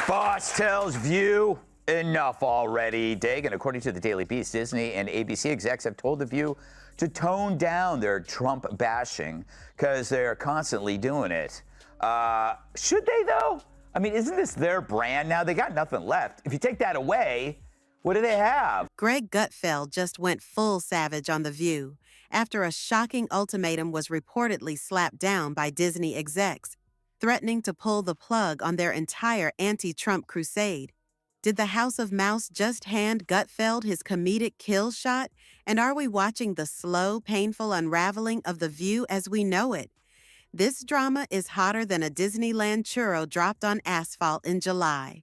Boss tells View enough already. Dagan, according to the Daily Beast, Disney and ABC execs have told The View to tone down their Trump bashing because they're constantly doing it. Should they, though? I mean, isn't this their brand now? They got nothing left. If you take that away, what do they have? Greg Gutfeld just went full savage on The View after a shocking ultimatum was reportedly slapped down by Disney execs, threatening to pull the plug on their entire anti-Trump crusade. Did the House of Mouse just hand Gutfeld his comedic kill shot? And are we watching the slow, painful unraveling of The View as we know it? This drama is hotter than a Disneyland churro dropped on asphalt in July.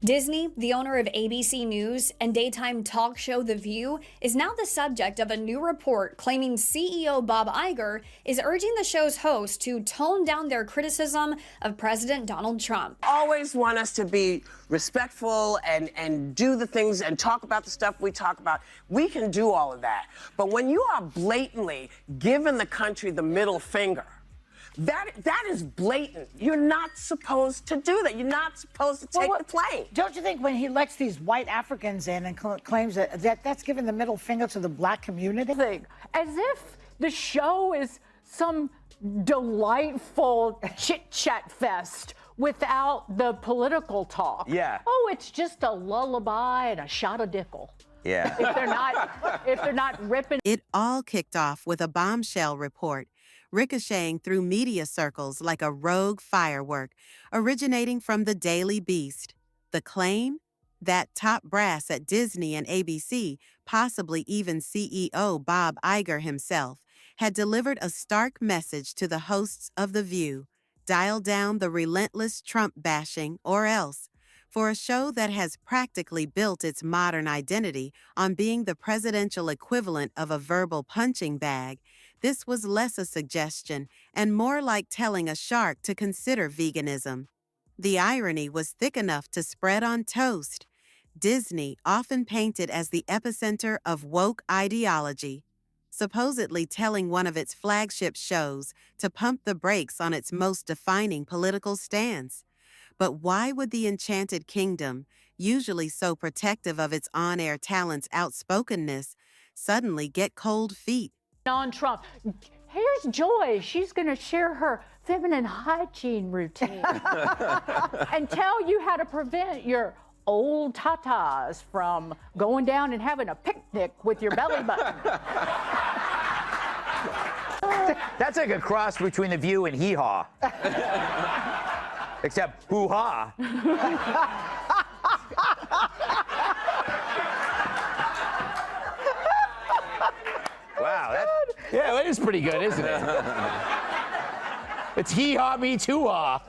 Disney, the owner of ABC News and daytime talk show The View, is now the subject of a new report claiming CEO Bob Iger is urging the show's host to tone down their criticism of President Donald Trump. Always want us to be respectful and do the things and talk about the stuff we talk about. We can do all of that. But when you are blatantly giving the country the middle finger, that is blatant. You're not supposed to do that. You're not supposed to take the plane. Don't you think when he lets these white Africans in and claims that's giving the middle finger to the black community? As if the show is some delightful chit-chat fest without the political talk. Yeah. Oh, it's just a lullaby and a shot of Dickel. Yeah. If they're not ripping. It all kicked off with a bombshell report ricocheting through media circles like a rogue firework, originating from the Daily Beast. The claim? That top brass at Disney and ABC, possibly even CEO Bob Iger himself, had delivered a stark message to the hosts of The View: dial down the relentless Trump bashing or else. For a show that has practically built its modern identity on being the presidential equivalent of a verbal punching bag, this was less a suggestion and more like telling a shark to consider veganism. The irony was thick enough to spread on toast. Disney, often painted as the epicenter of woke ideology, supposedly telling one of its flagship shows to pump the brakes on its most defining political stance. But why would the Enchanted Kingdom, usually so protective of its on-air talent's outspokenness, suddenly get cold feet? On Trump. Here's Joy. She's going to share her feminine hygiene routine and tell you how to prevent your old tatas from going down and having a picnic with your belly button. That's like a cross between The View and Hee Haw. Except hoo-ha. Wow, that is pretty good, isn't it? It's hee-haw, me too-haw.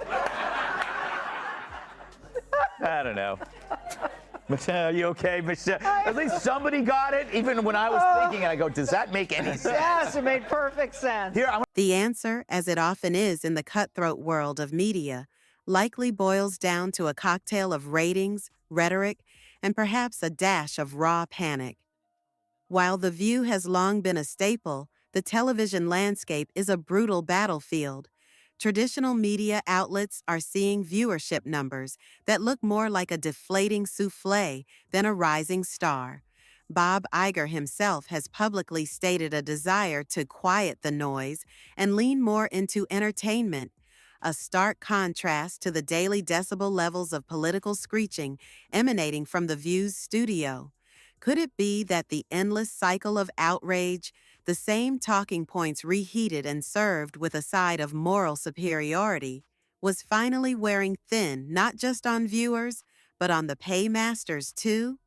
I don't know. Michelle, you okay, Michelle? At least somebody got it, even when I was thinking, and I go, does that make any sense? Yes, it made perfect sense. Here, The answer, as it often is in the cutthroat world of media, likely boils down to a cocktail of ratings, rhetoric, and perhaps a dash of raw panic. While The View has long been a staple, the television landscape is a brutal battlefield. Traditional media outlets are seeing viewership numbers that look more like a deflating souffle than a rising star. Bob Iger himself has publicly stated a desire to quiet the noise and lean more into entertainment, a stark contrast to the daily decibel levels of political screeching emanating from The View's studio. Could it be that the endless cycle of outrage, the same talking points reheated and served with a side of moral superiority, was finally wearing thin not just on viewers, but on the paymasters too?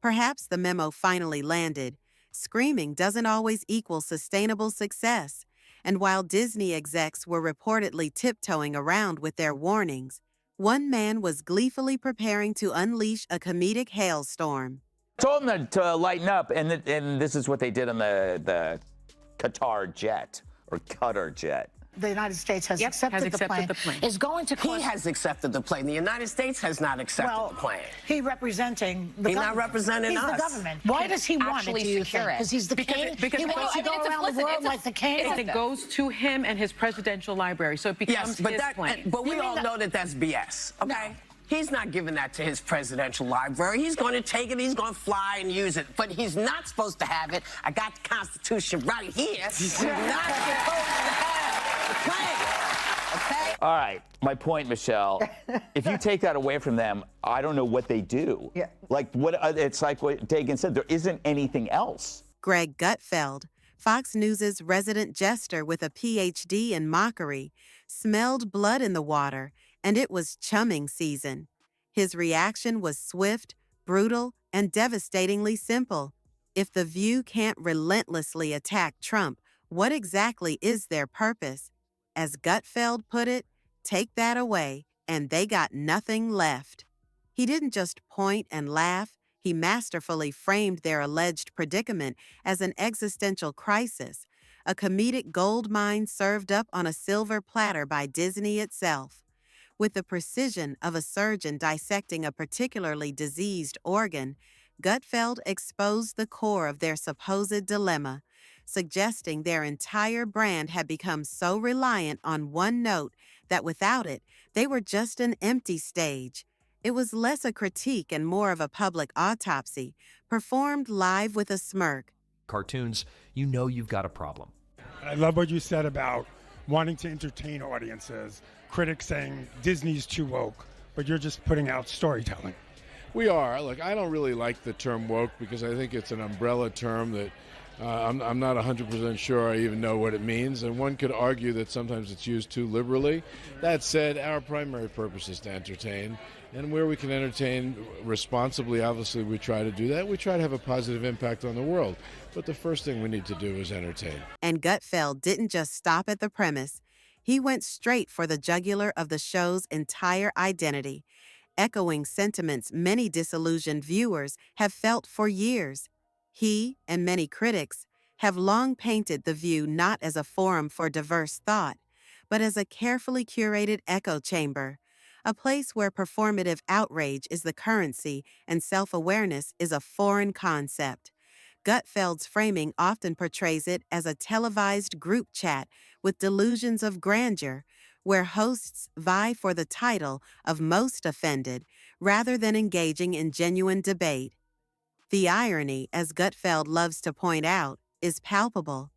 Perhaps the memo finally landed. Screaming doesn't always equal sustainable success. And while Disney execs were reportedly tiptoeing around with their warnings, one man was gleefully preparing to unleash a comedic hailstorm. told them to lighten up, and this is what they did on the Qatar jet, or Qatar jet. The United States has accepted the plane. Is going to He has accepted the plane. The United States has not accepted the plane. He representing the government. He's not representing us. He's the government. Why does he want it, do you think? Because he's the king? He wants to go around the world like the king? It goes to him and his presidential library, so it becomes his plane. But we all know that that's BS, okay? He's not giving that to his presidential library. He's going to take it, he's going to fly and use it. But he's not supposed to have it. I got the Constitution right here. He's not supposed to have the plane. Okay? All right, my point, Michelle. If you take that away from them, I don't know what they do. Yeah. Like what? It's like what Dagan said. There isn't anything else. Greg Gutfeld, Fox News' resident jester with a PhD in mockery, smelled blood in the water, and it was chumming season. His reaction was swift, brutal, and devastatingly simple. If The View can't relentlessly attack Trump, what exactly is their purpose? As Gutfeld put it, take that away, and they got nothing left. He didn't just point and laugh. He masterfully framed their alleged predicament as an existential crisis, a comedic gold mine served up on a silver platter by Disney itself. With the precision of a surgeon dissecting a particularly diseased organ, Gutfeld exposed the core of their supposed dilemma, suggesting their entire brand had become so reliant on one note that without it, they were just an empty stage. It was less a critique and more of a public autopsy, performed live with a smirk. Cartoons, you know you've got a problem. I love what you said about wanting to entertain audiences, critics saying Disney's too woke, but you're just putting out storytelling. We are. Look, I don't really like the term woke because I think it's an umbrella term that I'm not 100% sure I even know what it means, and one could argue that sometimes it's used too liberally. That said, our primary purpose is to entertain, and where we can entertain responsibly, obviously we try to do that. We try to have a positive impact on the world, but the first thing we need to do is entertain. And Gutfeld didn't just stop at the premise. He went straight for the jugular of the show's entire identity, echoing sentiments many disillusioned viewers have felt for years. He, and many critics, have long painted The View not as a forum for diverse thought, but as a carefully curated echo chamber, a place where performative outrage is the currency and self-awareness is a foreign concept. Gutfeld's framing often portrays it as a televised group chat with delusions of grandeur, where hosts vie for the title of most offended rather than engaging in genuine debate. The irony, as Gutfeld loves to point out, is palpable.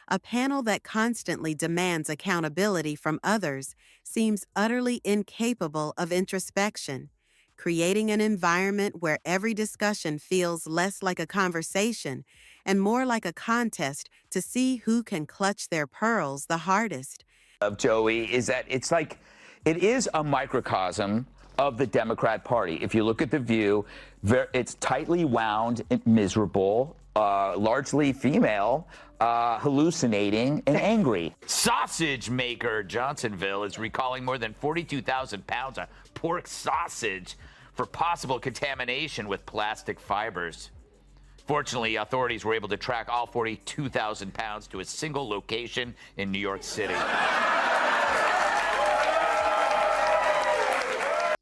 A panel that constantly demands accountability from others seems utterly incapable of introspection, creating an environment where every discussion feels less like a conversation and more like a contest to see who can clutch their pearls the hardest. Of Joey is that it's like it is a microcosm of the Democrat Party. If you look at The View, it's tightly wound, miserable, largely female, hallucinating, and angry. Sausage maker Johnsonville is recalling more than 42,000 pounds of pork sausage for possible contamination with plastic fibers. Fortunately, authorities were able to track all 42,000 pounds to a single location in New York City.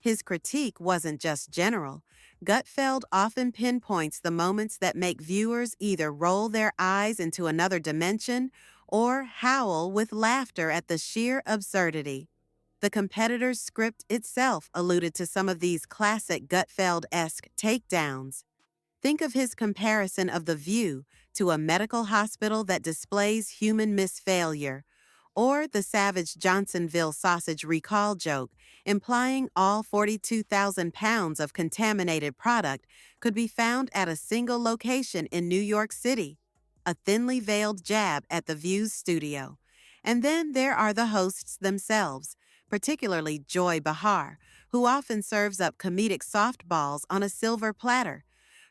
His critique wasn't just general. Gutfeld often pinpoints the moments that make viewers either roll their eyes into another dimension or howl with laughter at the sheer absurdity. The competitor's script itself alluded to some of these classic Gutfeld-esque takedowns. Think of his comparison of The View to a medical hospital that displays human misfailure, or the savage Johnsonville sausage recall joke, implying all 42,000 pounds of contaminated product could be found at a single location in New York City, a thinly veiled jab at The View's studio. And then there are the hosts themselves, particularly Joy Behar, who often serves up comedic softballs on a silver platter.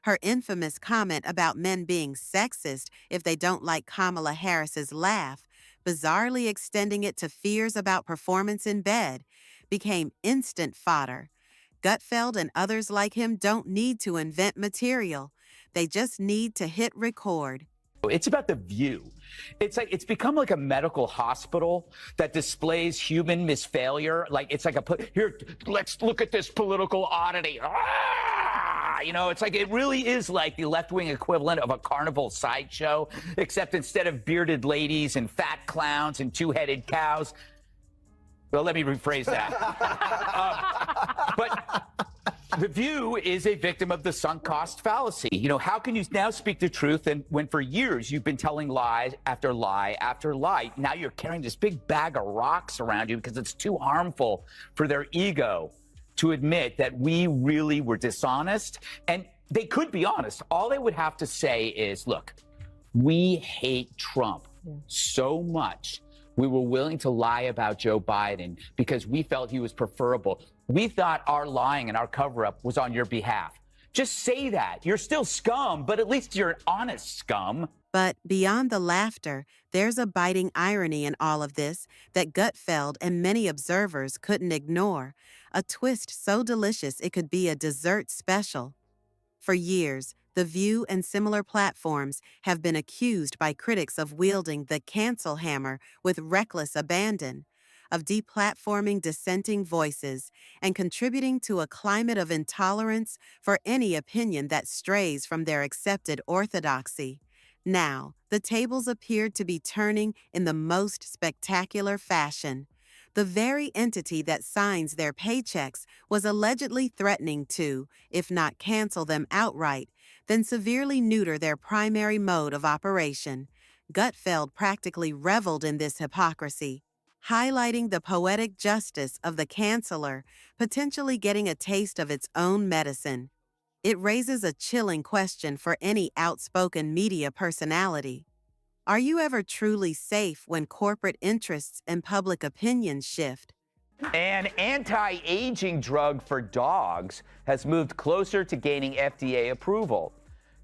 Her infamous comment about men being sexist if they don't like Kamala Harris's laugh, bizarrely extending it to fears about performance in bed, became instant fodder. Gutfeld and others like him don't need to invent material. They just need to hit record. It's about The View. It's like it's become like a medical hospital that displays human misfailure. Like it's like here, let's look at this political oddity. You know, it's like it really is like the left-wing equivalent of a carnival sideshow, except instead of bearded ladies and fat clowns and two-headed cows. Well, let me rephrase that. But The View is a victim of the sunk cost fallacy. You know, how can you now speak the truth and when for years you've been telling lie after lie after lie? Now you're carrying this big bag of rocks around you because it's too harmful for their ego to admit that we really were dishonest. And they could be honest. All they would have to say is, look, we hate Trump so much. We were willing to lie about Joe Biden because we felt he was preferable. We thought our lying and our cover-up was on your behalf. Just say that. You're still scum, but at least you're an honest scum. But beyond the laughter, there's a biting irony in all of this that Gutfeld and many observers couldn't ignore. A twist so delicious it could be a dessert special. For years, The View and similar platforms have been accused by critics of wielding the cancel hammer with reckless abandon, of deplatforming dissenting voices, and contributing to a climate of intolerance for any opinion that strays from their accepted orthodoxy. Now, the tables appeared to be turning in the most spectacular fashion. The very entity that signs their paychecks was allegedly threatening to, if not cancel them outright, then severely neuter their primary mode of operation. Gutfeld practically reveled in this hypocrisy, highlighting the poetic justice of the canceller potentially getting a taste of its own medicine. It raises a chilling question for any outspoken media personality. Are you ever truly safe when corporate interests and public opinion shift? An anti-aging drug for dogs has moved closer to gaining FDA approval.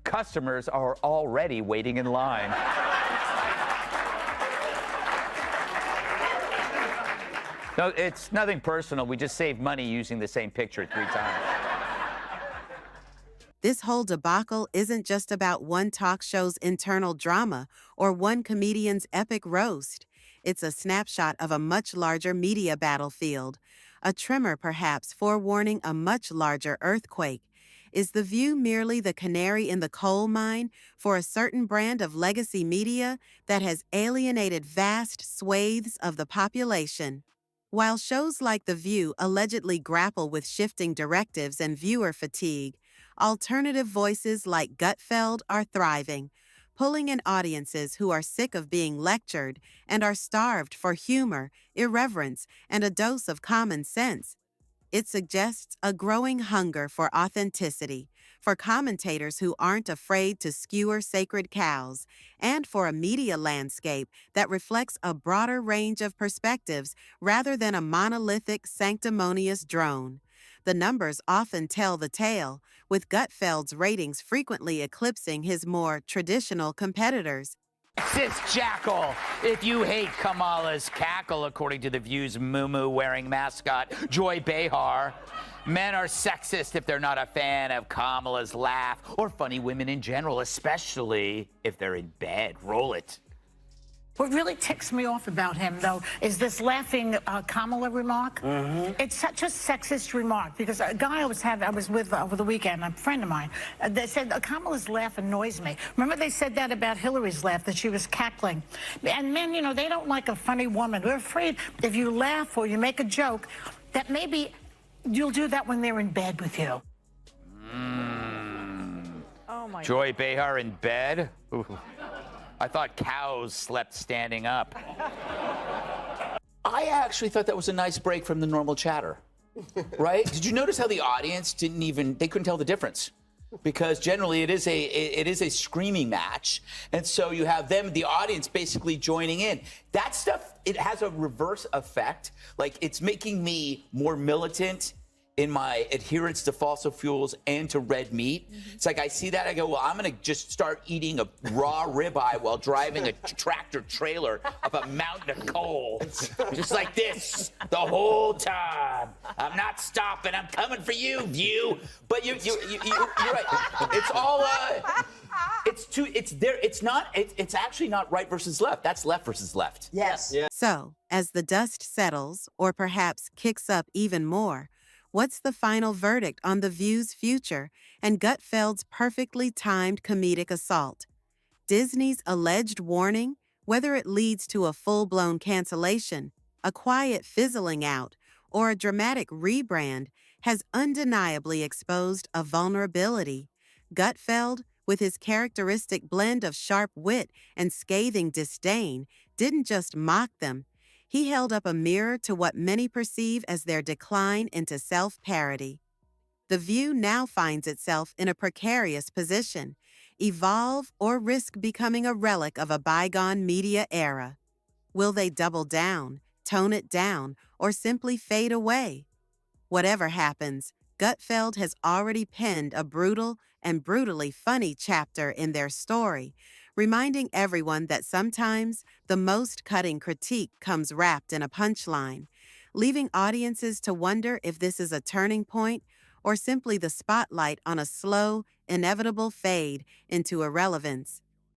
Customers are already waiting in line. No, it's nothing personal. We just save money using the same picture 3 times. This whole debacle isn't just about one talk show's internal drama or one comedian's epic roast. It's a snapshot of a much larger media battlefield, a tremor perhaps forewarning a much larger earthquake. Is The View merely the canary in the coal mine for a certain brand of legacy media that has alienated vast swathes of the population? While shows like The View allegedly grapple with shifting directives and viewer fatigue, alternative voices like Gutfeld are thriving, pulling in audiences who are sick of being lectured and are starved for humor, irreverence, and a dose of common sense. It suggests a growing hunger for authenticity, for commentators who aren't afraid to skewer sacred cows, and for a media landscape that reflects a broader range of perspectives rather than a monolithic, sanctimonious drone. The numbers often tell the tale, with Gutfeld's ratings frequently eclipsing his more traditional competitors. Sexist jackal. If you hate Kamala's cackle, according to The View's moo-moo-wearing mascot, Joy Behar, men are sexist if they're not a fan of Kamala's laugh, or funny women in general, especially if they're in bed. Roll it. What really ticks me off about him, though, is this laughing Kamala remark. It's such a sexist remark because a guy I was with over the weekend, a friend of mine, they said Kamala's laugh annoys me. Remember they said that about Hillary's laugh, that she was cackling. And men, you know, they don't like a funny woman. They're afraid if you laugh or you make a joke that maybe you'll do that when they're in bed with you. Oh my Joy Behar in bed? Ooh. I thought cows slept standing up. I actually thought that was a nice break from the normal chatter, right? Did you notice how the audience they couldn't tell the difference? Because generally it is a screaming match. And so you have the audience basically joining in. That stuff, it has a reverse effect. Like it's making me more militant in my adherence to fossil fuels and to red meat. It's like I see that, I go, well, I'm gonna just start eating a raw ribeye while driving a tractor trailer up a mountain of coal. Just like this the whole time. I'm not stopping, I'm coming for you, View. But you're right. It's all, it's actually not right versus left. That's left versus left. Yes. Yeah. So, as the dust settles, or perhaps kicks up even more, what's the final verdict on The View's future and Gutfeld's perfectly timed comedic assault? Disney's alleged warning, whether it leads to a full-blown cancellation, a quiet fizzling out, or a dramatic rebrand, has undeniably exposed a vulnerability. Gutfeld, with his characteristic blend of sharp wit and scathing disdain, didn't just mock them. He held up a mirror to what many perceive as their decline into self-parody. The View now finds itself in a precarious position: evolve or risk becoming a relic of a bygone media era. Will they double down, tone it down, or simply fade away? Whatever happens, Gutfeld has already penned a brutal and brutally funny chapter in their story, reminding everyone that sometimes the most cutting critique comes wrapped in a punchline, leaving audiences to wonder if this is a turning point or simply the spotlight on a slow, inevitable fade into irrelevance.